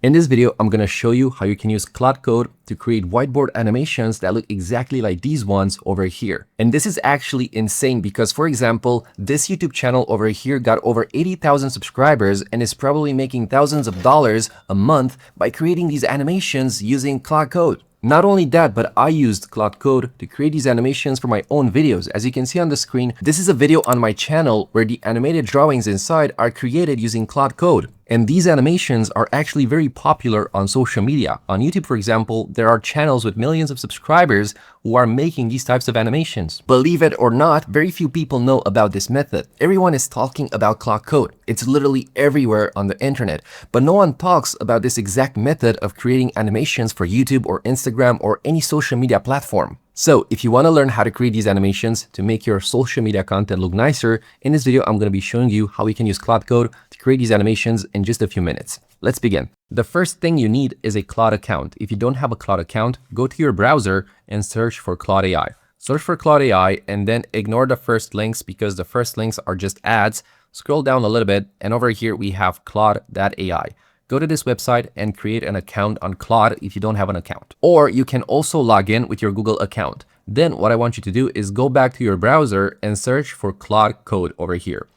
In this video, I'm going to show you how you can use Claude Code to create whiteboard animations that look exactly like these ones over here. And this is actually insane because, for example, this YouTube channel over here got over 80,000 subscribers and is probably making thousands of dollars a month by creating these animations using Claude Code. Not only that, but I used Claude Code to create these animations for my own videos. As you can see on the screen, this is a video on my channel where the animated drawings inside are created using Claude Code. And these animations are actually very popular on social media. On YouTube, for example, there are channels with millions of subscribers who are making these types of animations. Believe it or not, very few people know about this method. Everyone is talking about Claude Code. It's literally everywhere on the internet, but no one talks about this exact method of creating animations for YouTube or Instagram or any social media platform. So if you want to learn how to create these animations to make your social media content look nicer, in this video, I'm going to be showing you how we can use Claude Code to create these animations in just a few minutes. Let's begin. The first thing you need is a Claude account. If you don't have a Claude account, go to your browser and search for Claude AI. Search for Claude AI and then ignore the first links because the first links are just ads. Scroll down a little bit and over here we have Claude.ai. Go to this website and create an account on Claude if you don't have an account. Or you can also log in with your Google account. Then what I want you to do is go back to your browser and search for Claude Code over here.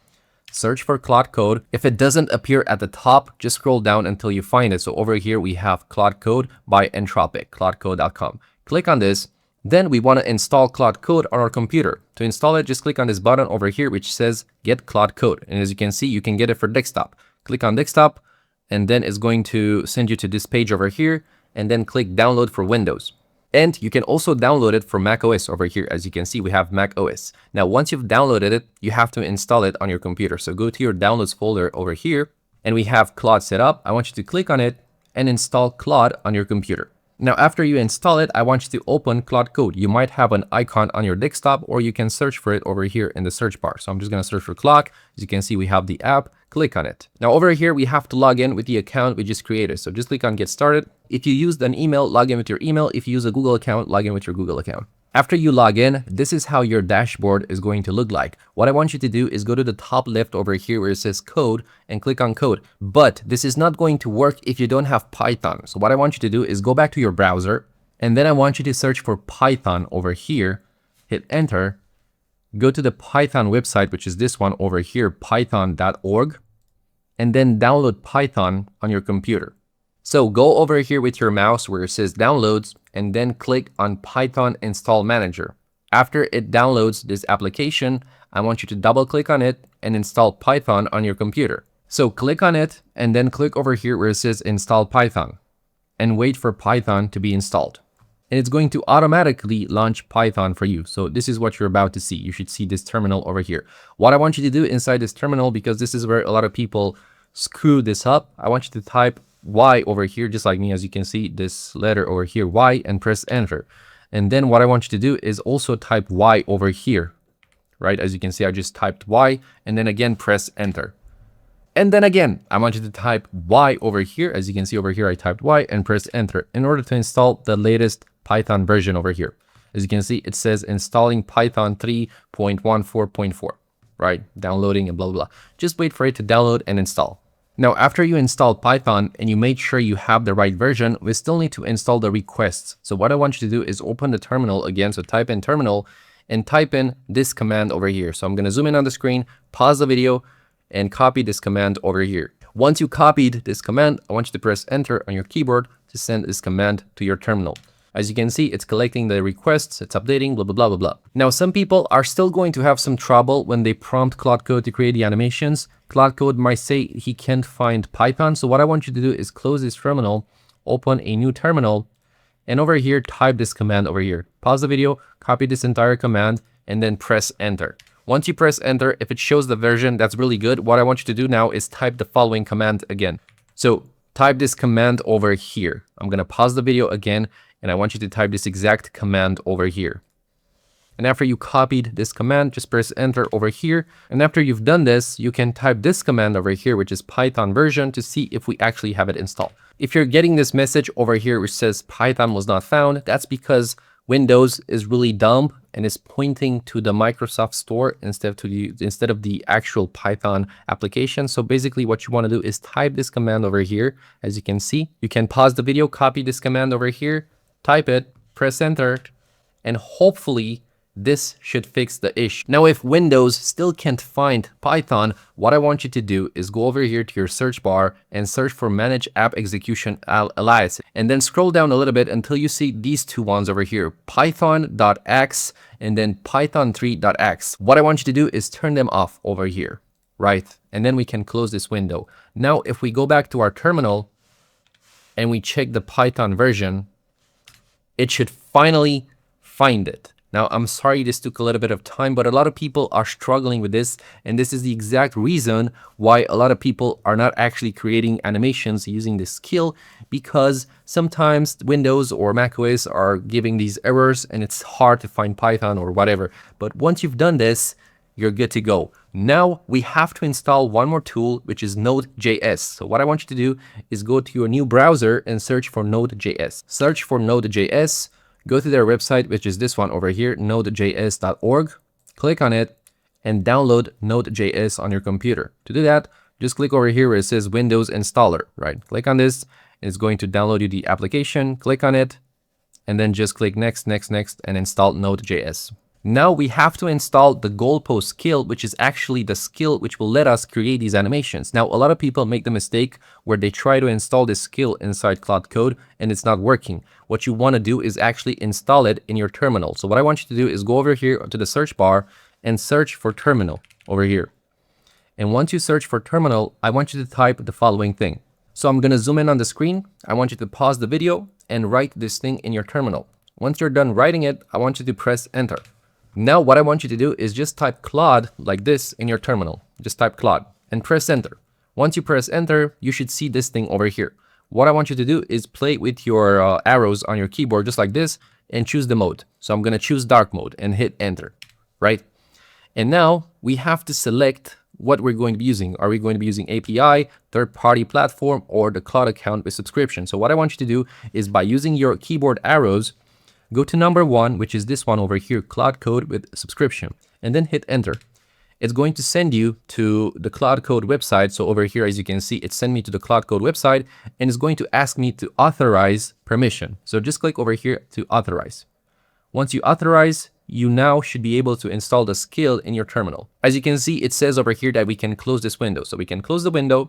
Search for Claude Code. If it doesn't appear at the top, just scroll down until you find it. So over here we have Claude Code by Entropic, claudecode.com. Click on this. Then we want to install Claude Code on our computer. To install it, just click on this button over here which says Get Claude Code. And as you can see, you can get it for desktop. Click on desktop. And then it's going to send you to this page over here and then click download for Windows. And you can also download it for Mac OS over here. As you can see, we have Mac OS. Now, once you've downloaded it, you have to install it on your computer. So go to your downloads folder over here and we have Claude set up. I want you to click on it and install Claude on your computer. Now, after you install it, I want you to open Claude Code. You might have an icon on your desktop or you can search for it over here in the search bar. So I'm just going to search for Claude. As you can see, we have the app. Click on it. Now over here, we have to log in with the account we just created. So just click on Get Started. If you used an email, log in with your email. If you use a Google account, log in with your Google account. After you log in, this is how your dashboard is going to look like. What I want you to do is go to the top left over here where it says Code and click on Code. But this is not going to work if you don't have Python. So what I want you to do is go back to your browser and then I want you to search for Python over here, hit enter, go to the Python website, which is this one over here, python.org, and then download Python on your computer. So go over here with your mouse where it says downloads and then click on Python install manager. After it downloads this application, I want you to double click on it and install Python on your computer. So click on it and then click over here where it says install Python and wait for Python to be installed. And it's going to automatically launch Python for you. So this is what you're about to see. You should see this terminal over here. What I want you to do inside this terminal, because this is where a lot of people screw this up, I want you to type Y over here, just like me. As you can see, this letter over here, Y, and press enter. And then what I want you to do is also type Y over here, right? As you can see, I just typed Y and then again, press enter. And then again, I want you to type Y over here. As you can see over here, I typed Y and press enter in order to install the latest Python version over here. As you can see, it says installing Python 3.14.4, right? Downloading and blah, blah, blah. Just wait for it to download and install. Now, after you install Python and you made sure you have the right version, we still need to install the requests. So what I want you to do is open the terminal again. So type in terminal and type in this command over here. So I'm going to zoom in on the screen, pause the video, and copy this command over here. Once you copied this command, I want you to press enter on your keyboard to send this command to your terminal. As you can see, it's collecting the requests, it's updating, blah, blah, blah, blah, blah. Now, some people are still going to have some trouble when they prompt Claude Code to create the animations. Claude Code might say he can't find Python. So what I want you to do is close this terminal, open a new terminal, and over here, type this command over here. Pause the video, copy this entire command, and then press enter. Once you press enter, if it shows the version, that's really good. What I want you to do now is type the following command again. So type this command over here. I'm going to pause the video again, and I want you to type this exact command over here. And after you copied this command, just press enter over here. And after you've done this, you can type this command over here, which is Python version, to see if we actually have it installed. If you're getting this message over here, which says Python was not found, that's because Windows is really dumb and is pointing to the Microsoft Store instead of the actual Python application. So basically what you want to do is type this command over here. As you can see, you can pause the video, copy this command over here, type it, press enter, and hopefully this should fix the issue. Now, if Windows still can't find Python, what I want you to do is go over here to your search bar and search for Manage App Execution Alias, and then scroll down a little bit until you see these two ones over here, python.x and then python3.x. What I want you to do is turn them off over here, right? And then we can close this window. Now, if we go back to our terminal and we check the Python version, it should finally find it. Now, I'm sorry this took a little bit of time, but a lot of people are struggling with this, and this is the exact reason why a lot of people are not actually creating animations using this skill, because sometimes Windows or macOS are giving these errors and it's hard to find Python or whatever. But once you've done this, you're good to go. Now we have to install one more tool, which is Node.js. So what I want you to do is go to your new browser and search for Node.js. Search for Node.js. Go to their website, which is this one over here, nodejs.org. Click on it and download Node.js on your computer. To do that, just click over here where it says Windows Installer, right? Click on this. It's going to download you the application. Click on it, and then just click next, next, next, and install Node.js. Now we have to install the goalpost skill, which is actually the skill which will let us create these animations. Now, a lot of people make the mistake where they try to install this skill inside Claude Code and it's not working. What you want to do is actually install it in your terminal. So what I want you to do is go over here to the search bar and search for terminal over here. And once you search for terminal, I want you to type the following thing. So I'm going to zoom in on the screen. I want you to pause the video and write this thing in your terminal. Once you're done writing it, I want you to press enter. Now what I want you to do is just type Claude like this in your terminal. Just type Claude and press enter. Once you press enter, you should see this thing over here. What I want you to do is play with your arrows on your keyboard just like this and choose the mode. So I'm going to choose dark mode and hit enter, right? And now we have to select what we're going to be using. Are we going to be using API, third-party platform, or the Claude account with subscription? So what I want you to do is by using your keyboard arrows, go to number 1, which is this one over here, Claude Code with subscription, and then hit enter. It's going to send you to the Claude Code website. So over here, as you can see, it sent me to the Claude Code website and it's going to ask me to authorize permission. So just click over here to authorize. Once you authorize, you now should be able to install the skill in your terminal. As you can see, it says over here that we can close this window. So we can close the window,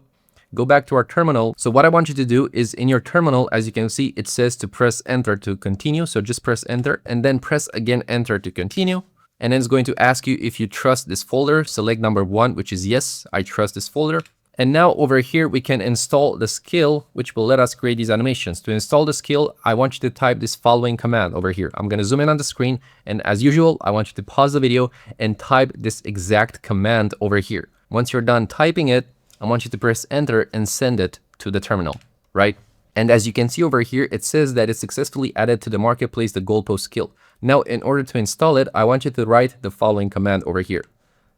go back to our terminal. So what I want you to do is in your terminal, as you can see, it says to press enter to continue. So just press enter and then press again enter to continue. And then it's going to ask you if you trust this folder. Select number 1, which is yes, I trust this folder. And now over here, we can install the skill, which will let us create these animations. To install the skill, I want you to type this following command over here. I'm going to zoom in on the screen. And as usual, I want you to pause the video and type this exact command over here. Once you're done typing it, I want you to press enter and send it to the terminal, right? And as you can see over here, it says that it's successfully added to the marketplace, the goalpost skill. Now, in order to install it, I want you to write the following command over here.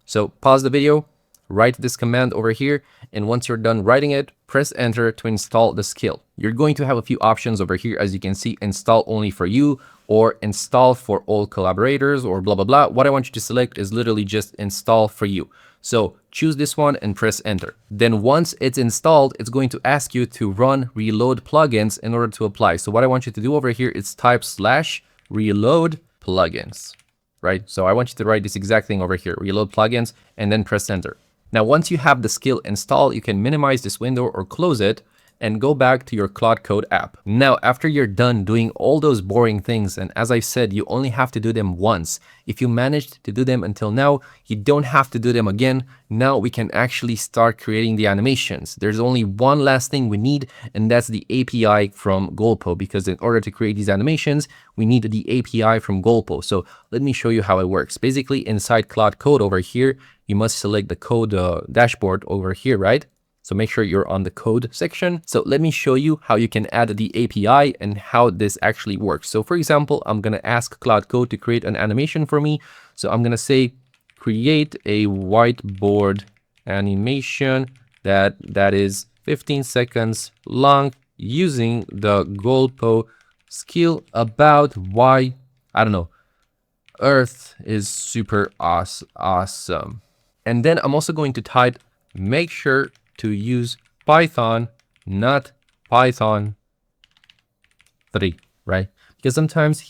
So pause the video, write this command over here, and once you're done writing it, press enter to install the skill. You're going to have a few options over here. As you can see, install only for you or install for all collaborators or blah, blah, blah. What I want you to select is literally just install for you. So choose this one and press enter. Then once it's installed, it's going to ask you to run reload plugins in order to apply. So what I want you to do over here is type /reload plugins, right? So I want you to write this exact thing over here, reload plugins, and then press enter. Now, once you have the skill installed, you can minimize this window or close it and go back to your Claude Code app. Now, after you're done doing all those boring things, and as I said, you only have to do them once. If you managed to do them until now, you don't have to do them again. Now we can actually start creating the animations. There's only one last thing we need, and that's the API from Golpo, because in order to create these animations, we need the API from Golpo. So let me show you how it works. Basically, inside Claude Code over here, you must select the code dashboard over here, right? So make sure you're on the code section. So let me show you how you can add the API and how this actually works. So for example, I'm going to ask Claude Code to create an animation for me. So I'm going to say, create a whiteboard animation that is 15 seconds long using the Golpo skill about why I don't know, Earth is super awesome. And then I'm also going to type, make sure to use Python, not Python 3, right? Because sometimes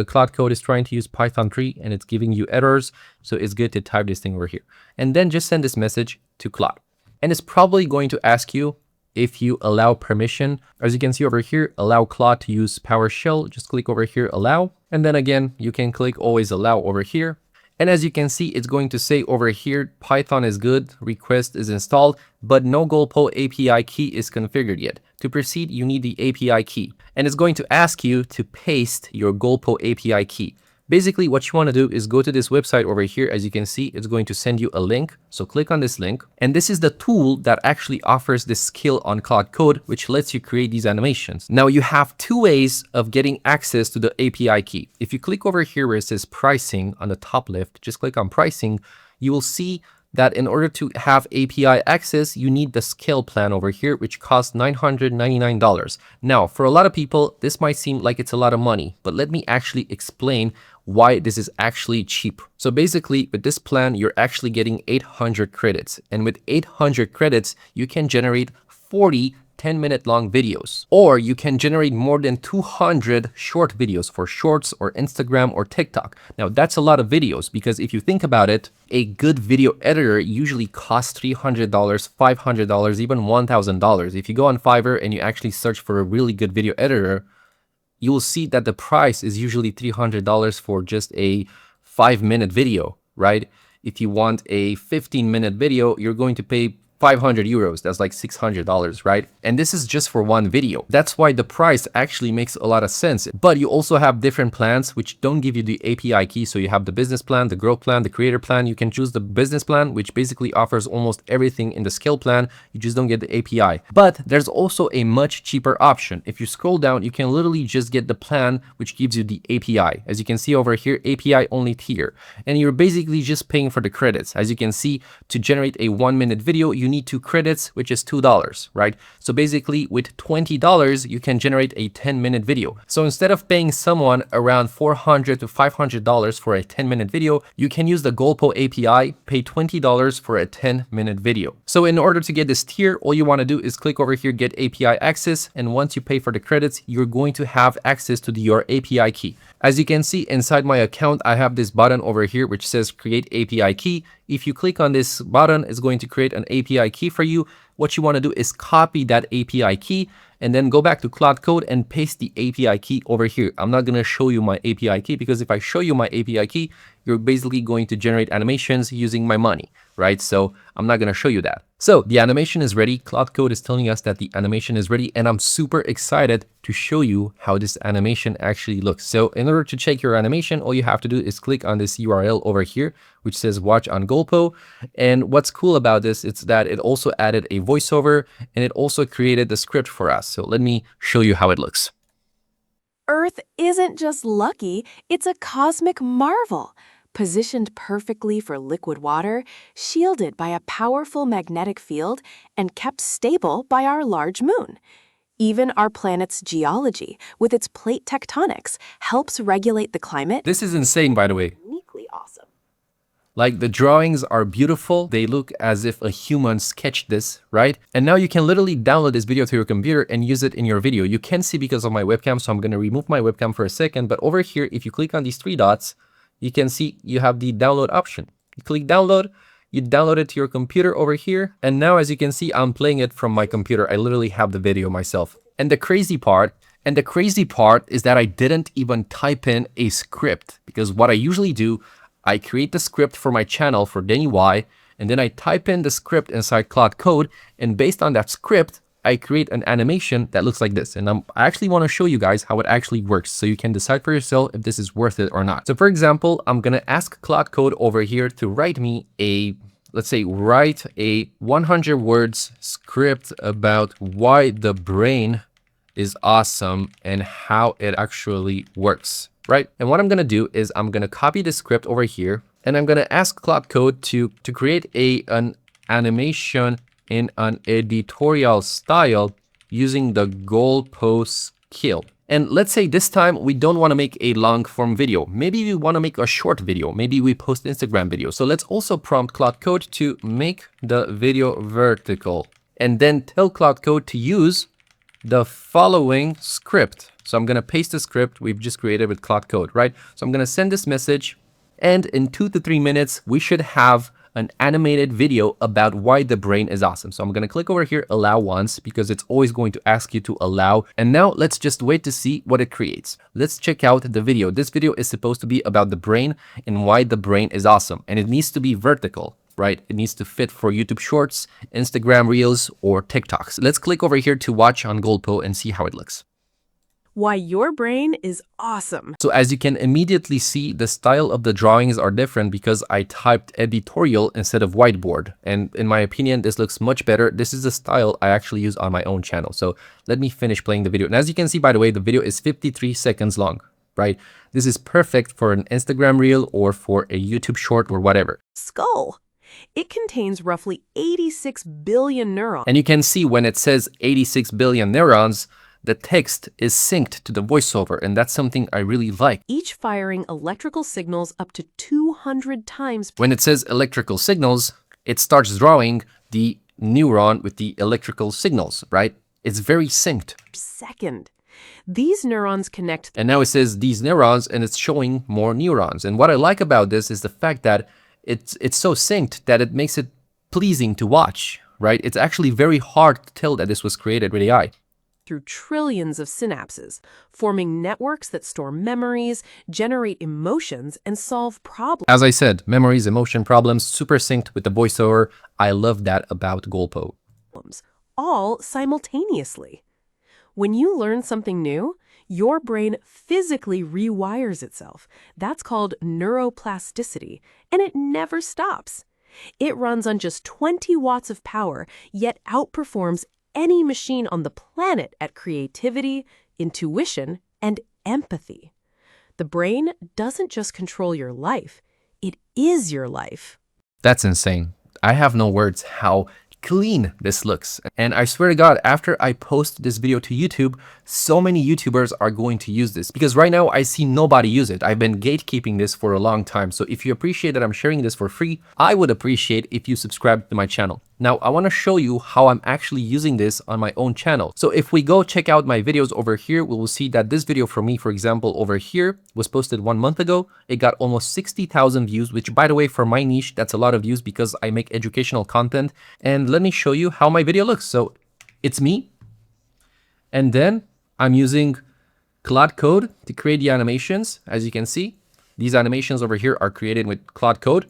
Claude Code is trying to use Python 3 and it's giving you errors. So it's good to type this thing over here. And then just send this message to Claude. And it's probably going to ask you if you allow permission. As you can see over here, allow Claude to use PowerShell. Just click over here, allow. And then again, you can click always allow over here. And as you can see, it's going to say over here, Python is good, request is installed, but no Golpo API key is configured yet. To proceed, you need the API key. And it's going to ask you to paste your Golpo API key. Basically, what you want to do is go to this website over here. As you can see, it's going to send you a link. So click on this link. And this is the tool that actually offers this skill on Claude Code, which lets you create these animations. Now you have two ways of getting access to the API key. If you click over here where it says pricing on the top left, just click on pricing, you will see that in order to have API access, you need the scale plan over here, which costs $999. Now, for a lot of people, this might seem like it's a lot of money, but let me actually explain why this is actually cheap. So basically, with this plan, you're actually getting 800 credits. And with 800 credits, you can generate 40 10-minute long videos, or you can generate more than 200 short videos for Shorts or Instagram or TikTok. Now that's a lot of videos, because if you think about it, a good video editor usually costs $300, $500, even $1,000. If you go on Fiverr and you actually search for a really good video editor, you will see that the price is usually $300 for just a 5-minute video, right? If you want a 15-minute video, you're going to pay 500 euros, that's like $600, right? And this is just for one video. That's why the price actually makes a lot of sense. But you also have different plans which don't give you the API key. So you have the business plan, the growth plan, the creator plan. You can choose the business plan, which basically offers almost everything in the skill plan. You just don't get the API. But there's also a much cheaper option. If you scroll down, you can literally just get the plan which gives you the API. As you can see over here, API only tier. And you're basically just paying for the credits. As you can see, to generate a 1-minute video, you need 2 credits, which is $2, right? So basically with $20, you can generate a 10-minute video. So instead of paying someone around $400 to $500 for a 10-minute video, you can use the Golpo API, pay $20 for a 10-minute video. So in order to get this tier, all you want to do is click over here, get API access. And once you pay for the credits, you're going to have access to your API key. As you can see inside my account, I have this button over here which says create API key. If you click on this button, it's going to create an API key for you. What you want to do is copy that API key and then go back to Claude Code and paste the API key over here. I'm not going to show you my API key, because if I show you my API key, you're basically going to generate animations using my money, right? So I'm not going to show you that. So the animation is ready. Claude Code is telling us that the animation is ready, and I'm super excited to show you how this animation actually looks. So in order to check your animation, all you have to do is click on this URL over here, which says watch on Golpo. And what's cool about this is that it also added a voiceover, and it also created the script for us. So let me show you how it looks. Earth isn't just lucky, it's a cosmic marvel. Positioned perfectly for liquid water, shielded by a powerful magnetic field, and kept stable by our large moon. Even our planet's geology, with its plate tectonics, helps regulate the climate. This is insane, by the way. Uniquely awesome. Like, the drawings are beautiful. They look as if a human sketched this, right? And now you can literally download this video to your computer and use it in your video. You can see because of my webcam, so I'm going to remove my webcam for a second. But over here, if you click on these 3 dots, you can see you have the download option. You click download, you download it to your computer over here. And now, as you can see, I'm playing it from my computer. I literally have the video myself. And the crazy part is that I didn't even type in a script, because what I usually do, I create the script for my channel for Danny Y, and then I type in the script inside Claude Code, and based on that script, I create an animation that looks like this. And I actually want to show you guys how it actually works, so you can decide for yourself if this is worth it or not. So for example, I'm going to ask Claude Code over here to write me let's say write a 100 words script about why the brain is awesome and how it actually works, right? And what I'm going to do is I'm going to copy the script over here, and I'm going to ask Claude Code to create an animation in an editorial style using the Golpo skill. And let's say this time we don't want to make a long form video. Maybe we want to make a short video. Maybe we post Instagram video. So let's also prompt Claude Code to make the video vertical and then tell Claude Code to use the following script. So I'm going to paste the script we've just created with Claude Code, right? So I'm going to send this message, and in 2 to 3 minutes, we should have an animated video about why the brain is awesome. So I'm going to click over here, allow once, because it's always going to ask you to allow. And now let's just wait to see what it creates. Let's check out the video. This video is supposed to be about the brain and why the brain is awesome. And it needs to be vertical, right? It needs to fit for YouTube Shorts, Instagram Reels, or TikToks. Let's click over here to watch on Golpo and see how it looks. Why your brain is awesome. So as you can immediately see, the style of the drawings are different because I typed editorial instead of whiteboard. And in my opinion, this looks much better. This is the style I actually use on my own channel. So let me finish playing the video. And as you can see, by the way, the video is 53 seconds long, right? This is perfect for an Instagram reel or for a YouTube short or whatever. Skull. It contains roughly 86 billion neurons. And you can see when it says 86 billion neurons, the text is synced to the voiceover, and that's something I really like. Each firing electrical signals up to 200 times. When it says electrical signals, it starts drawing the neuron with the electrical signals, right? It's very synced. Second. These neurons connect. And now it says these neurons, and it's showing more neurons. And what I like about this is the fact that it's so synced that it makes it pleasing to watch, right? It's actually very hard to tell that this was created with AI. Through trillions of synapses, forming networks that store memories, generate emotions, and solve problems. As I said, memories, emotion problems, super synced with the voiceover. I love that about Golpo. All simultaneously. When you learn something new, your brain physically rewires itself. That's called neuroplasticity, and it never stops. It runs on just 20 watts of power, yet outperforms any machine on the planet at creativity, intuition, and empathy. The brain doesn't just control your life, it is your life. That's insane. I have no words how clean this looks. And I swear to God, after I post this video to YouTube, so many YouTubers are going to use this because right now I see nobody use it. I've been gatekeeping this for a long time. So if you appreciate that I'm sharing this for free, I would appreciate if you subscribe to my channel. Now, I want to show you how I'm actually using this on my own channel. So if we go check out my videos over here, we will see that this video from me, for example, over here was posted 1 month ago. It got almost 60,000 views, which by the way, for my niche, that's a lot of views because I make educational content. And let me show you how my video looks. So it's me. And then I'm using Claude Code to create the animations. As you can see, these animations over here are created with Claude Code.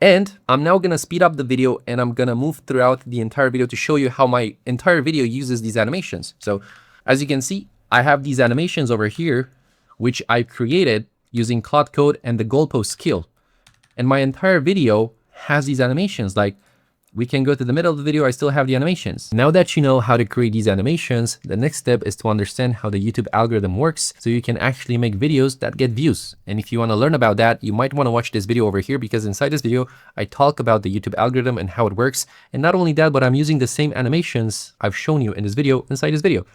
And I'm now going to speed up the video and I'm going to move throughout the entire video to show you how my entire video uses these animations. So as you can see, I have these animations over here, which I created using Claude Code and the Golpo skill. And my entire video has these animations. Like we can go to the middle of the video, I still have the animations. Now that you know how to create these animations, the next step is to understand how the YouTube algorithm works so you can actually make videos that get views. And if you want to learn about that, you might want to watch this video over here because inside this video, I talk about the YouTube algorithm and how it works. And not only that, but I'm using the same animations I've shown you in this video inside this video.